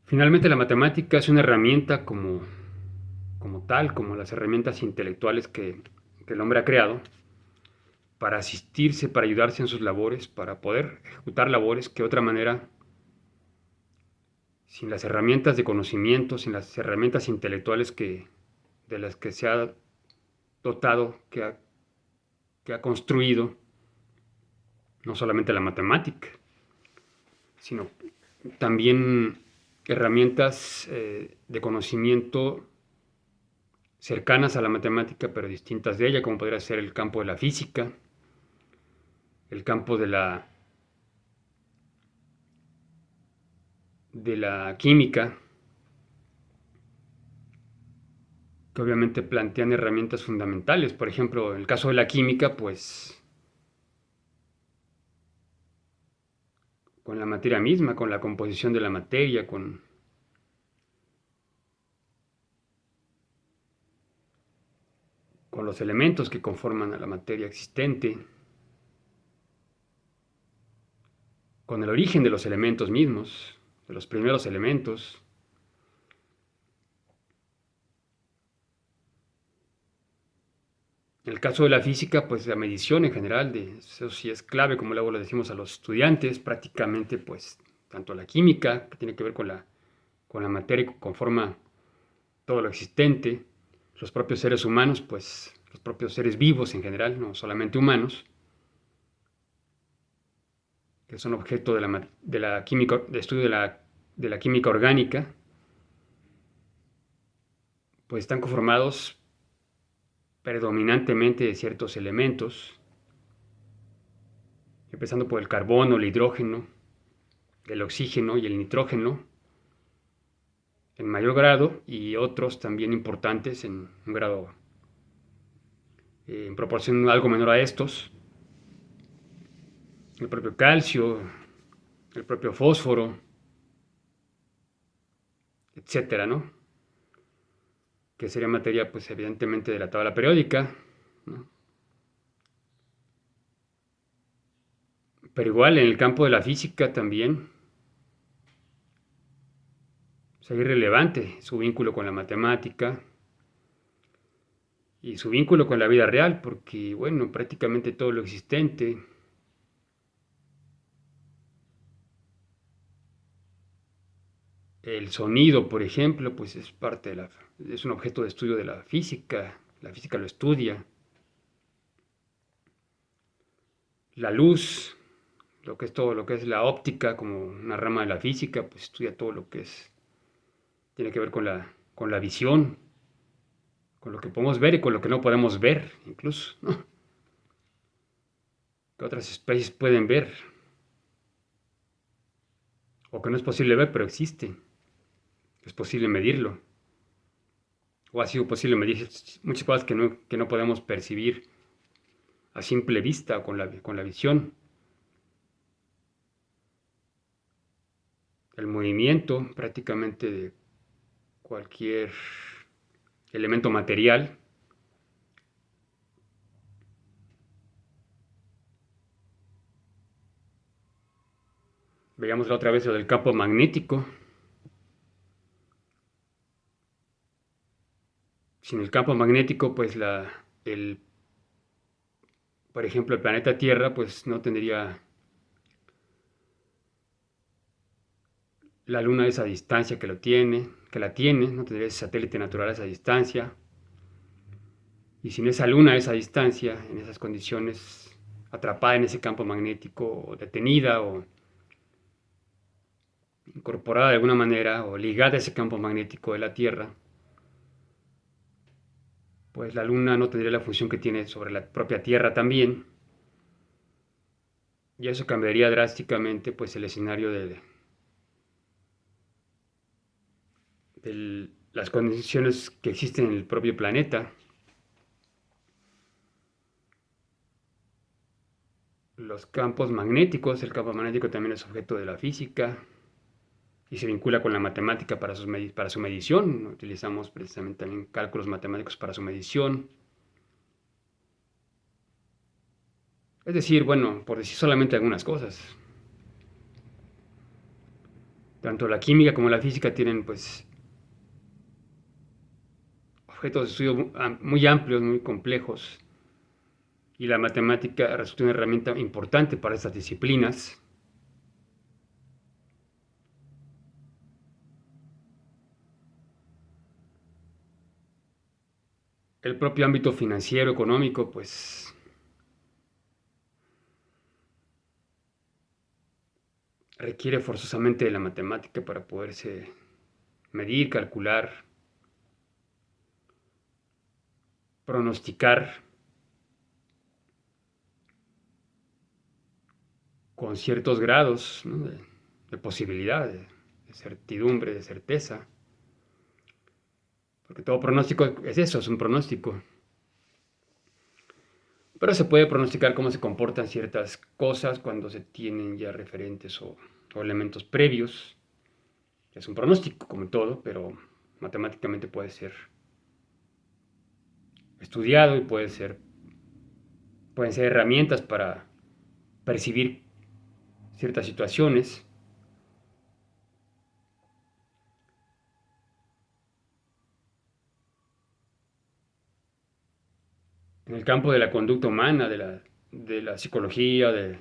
Finalmente, la matemática es una herramienta como tal, como las herramientas intelectuales que el hombre ha creado, para asistirse, para ayudarse en sus labores, para poder ejecutar labores que de otra manera, sin las herramientas de conocimiento, sin las herramientas intelectuales de las que se ha dotado, que ha construido, no solamente la matemática, sino también herramientas de conocimiento cercanas a la matemática, pero distintas de ella, como podría ser el campo de la física, el campo de la química, que obviamente plantean herramientas fundamentales. Por ejemplo, en el caso de la química, pues con la materia misma, con la composición de la materia, con los elementos que conforman a la materia existente, con el origen de los elementos mismos, de los primeros elementos. En el caso de la física, pues la medición en general, eso sí es clave, como luego le decimos a los estudiantes, prácticamente pues tanto la química, que tiene que ver con la materia que conforma todo lo existente, los propios seres humanos, pues los propios seres vivos en general, no solamente humanos, que son objeto de la química, de estudio de la química orgánica, pues están conformados predominantemente de ciertos elementos, empezando por el carbono, el hidrógeno, el oxígeno y el nitrógeno, en mayor grado, y otros también importantes en un grado, en proporción algo menor a estos, el propio calcio, el propio fósforo, etcétera, ¿no? Que sería materia, pues evidentemente de la tabla periódica, ¿no? Pero igual en el campo de la física también sería irrelevante su vínculo con la matemática y su vínculo con la vida real, porque, bueno, prácticamente todo lo existente, el sonido, por ejemplo, pues es un objeto de estudio de la física lo estudia, la luz, lo que es todo lo que es la óptica como una rama de la física, pues estudia todo lo que tiene que ver con la visión, con lo que podemos ver y con lo que no podemos ver, incluso, ¿no? Que otras especies pueden ver, o que no es posible ver, pero existe, es posible medirlo, o ha sido posible medir muchas cosas que no podemos percibir a simple vista o con la visión. El movimiento prácticamente de cualquier elemento material. Veíamos la otra vez lo del campo magnético. Sin el campo magnético, pues por ejemplo, el planeta Tierra, pues no tendría la Luna a esa distancia que la tiene, no tendría ese satélite natural a esa distancia. Y sin esa Luna a esa distancia, en esas condiciones, atrapada en ese campo magnético, o detenida, o incorporada de alguna manera, o ligada a ese campo magnético de la Tierra, pues la Luna no tendría la función que tiene sobre la propia Tierra también, y eso cambiaría drásticamente pues el escenario de las condiciones que existen en el propio planeta. Los campos magnéticos, el campo magnético también es objeto de la física y se vincula con la matemática para su medición. Utilizamos precisamente también cálculos matemáticos para su medición. Es decir, bueno, por decir solamente algunas cosas. Tanto la química como la física tienen pues objetos de estudio muy amplios, muy complejos, y la matemática resulta una herramienta importante para estas disciplinas. El propio ámbito financiero, económico, pues requiere forzosamente de la matemática para poderse medir, calcular, pronosticar con ciertos grados, ¿no?, de posibilidad, de certidumbre, de certeza. Porque todo pronóstico es eso, es un pronóstico. Pero se puede pronosticar cómo se comportan ciertas cosas cuando se tienen ya referentes o elementos previos. Es un pronóstico como todo, pero matemáticamente puede ser estudiado y pueden ser herramientas para percibir ciertas situaciones. En el campo de la conducta humana, de la psicología, de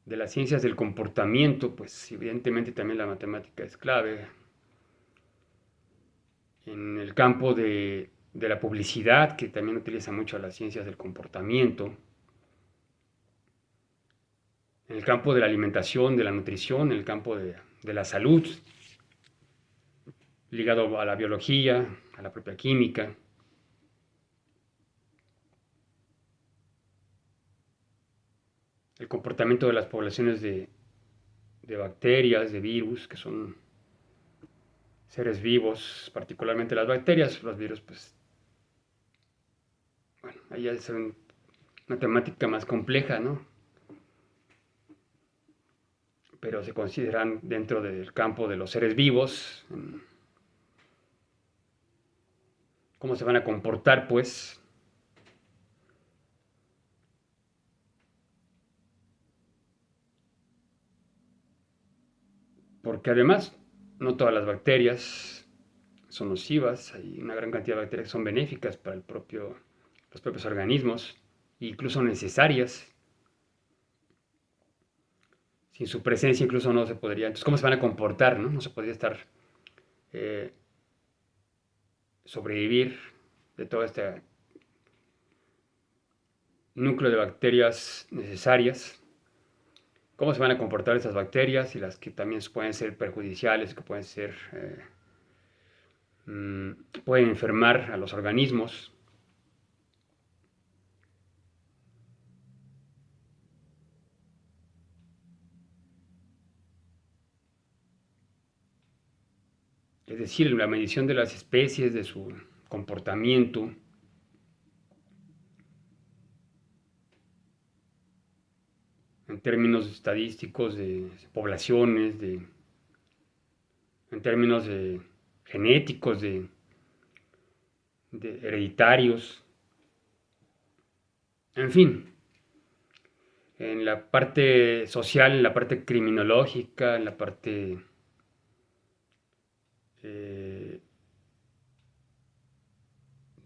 las ciencias del comportamiento, pues evidentemente también la matemática es clave. En el campo de la publicidad, que también utiliza mucho las ciencias del comportamiento. En el campo de la alimentación, de la nutrición, en el campo de la salud, ligado a la biología, a la propia química. El comportamiento de las poblaciones de bacterias, de virus, que son seres vivos, particularmente las bacterias. Los virus, pues, bueno, ahí ya es una temática más compleja, ¿no? Pero se consideran dentro del campo de los seres vivos. ¿Cómo se van a comportar, pues? Porque además, no todas las bacterias son nocivas, hay una gran cantidad de bacterias que son benéficas para los propios organismos, e incluso necesarias. Sin su presencia incluso no se podría. Entonces, ¿cómo se van a comportar? No se podría estar eh, sobrevivir de todo este núcleo de bacterias necesarias. ¿Cómo se van a comportar esas bacterias y las que también pueden ser perjudiciales, que pueden enfermar a los organismos? Es decir, la medición de las especies, de su comportamiento, en términos estadísticos de poblaciones, en términos genéticos, de hereditarios, en fin, en la parte social, en la parte criminológica, en la parte de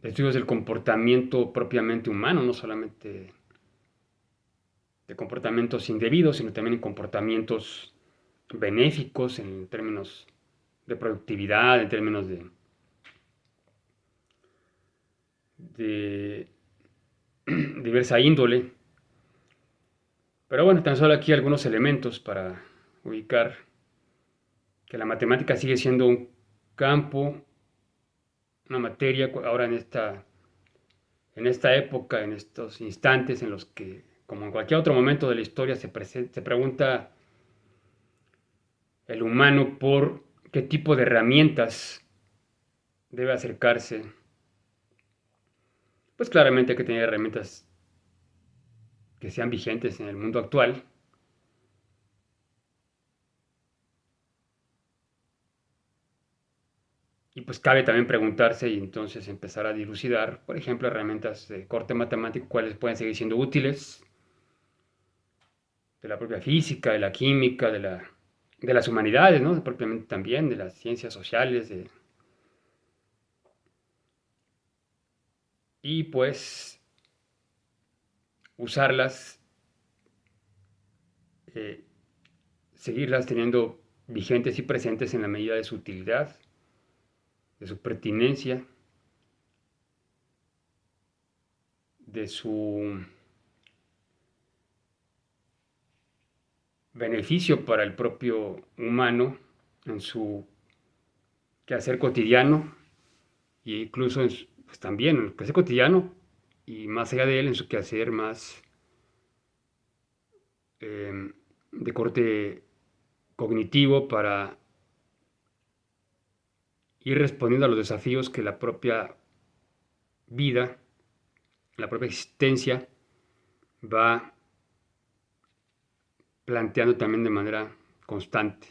estudios del comportamiento propiamente humano, no solamente de comportamientos indebidos, sino también en comportamientos benéficos en términos de productividad, en términos de diversa índole. Pero bueno, tan solo aquí algunos elementos para ubicar que la matemática sigue siendo un campo, una materia, ahora en esta época, en estos instantes en los que, como en cualquier otro momento de la historia, se pregunta el humano por qué tipo de herramientas debe acercarse. Pues claramente hay que tener herramientas que sean vigentes en el mundo actual. Y pues cabe también preguntarse y entonces empezar a dilucidar, por ejemplo, herramientas de corte matemático, cuáles pueden seguir siendo útiles, de la propia física, de la química, de la de las humanidades, ¿no? Propiamente también, de las ciencias sociales, y pues usarlas, eh, seguirlas teniendo vigentes y presentes en la medida de su utilidad, de su pertinencia, de su beneficio para el propio humano en su quehacer cotidiano e incluso pues también en el quehacer cotidiano y más allá de él en su quehacer más de corte cognitivo para ir respondiendo a los desafíos que la propia vida, la propia existencia va planteando también de manera constante.